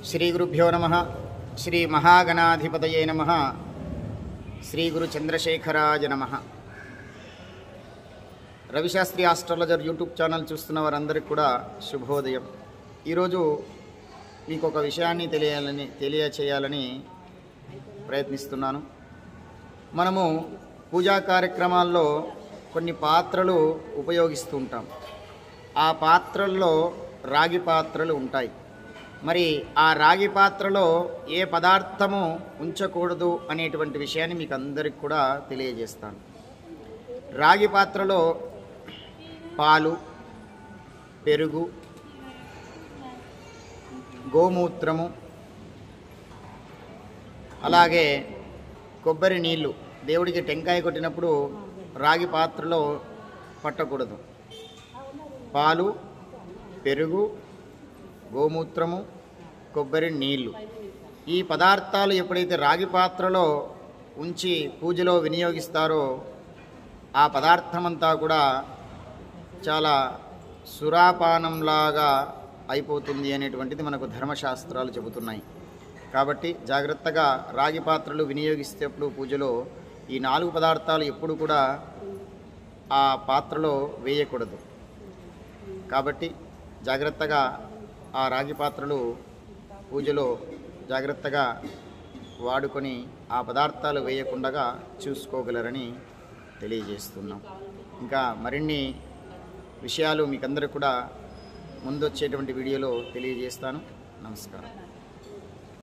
శ్రీ గురుభ్యో నమః. శ్రీ మహాగణాధిపతయే నమః. శ్రీ గురు చంద్రశేఖరాయ నమః. రవిశాస్త్రి ఆస్ట్రాలజర్ యూట్యూబ్ ఛానల్ చూస్తున్న వారందరికీ కూడా శుభోదయం. ఈరోజు మీకు ఒక విషయాన్ని తెలియచేయాలని ప్రయత్నిస్తున్నాను. మనము పూజా కార్యక్రమాల్లో కొన్ని పాత్రలు ఉపయోగిస్తూ ఉంటాం. ఆ పాత్రల్లో రాగి పాత్రలు ఉంటాయి. మరి ఆ రాగి పాత్రలో ఏ పదార్థము ఉంచకూడదు అనేటువంటి విషయాన్ని మీకు అందరికి కూడా తెలియజేస్తాను. రాగి పాత్రలో పాలు, పెరుగు, గోమూత్రము, అలాగే కొబ్బరి నీళ్ళు, దేవుడికి టెంకాయ కొట్టినప్పుడు రాగి పాత్రలో పట్టకూడదు. పాలు, పెరుగు, గోమూత్రము, కొబ్బరి నీళ్ళు, ఈ పదార్థాలు ఎప్పుడైతే రాగి పాత్రలో ఉంచి పూజలో వినియోగిస్తారో ఆ పదార్థమంతా కూడా చాలా సురాపానంలాగా అయిపోతుంది అనేటువంటిది మనకు ధర్మశాస్త్రాలు చెబుతున్నాయి. కాబట్టి జాగ్రత్తగా రాగి పాత్రలు వినియోగిస్తేప్పుడు పూజలో ఈ 4 పదార్థాలు ఎప్పుడు కూడా ఆ పాత్రలో వేయకూడదు. కాబట్టి జాగ్రత్తగా ఆ రాగి పాత్రలు పూజలో జాగ్రత్తగా వాడుకొని ఆ పదార్థాలు వేయకుండా చూసుకోగలరని తెలియజేస్తున్నాం. ఇంకా మరిన్ని విషయాలు మీకందరూ కూడా ముందొచ్చేటువంటి వీడియోలో తెలియజేస్తాను. నమస్కారం.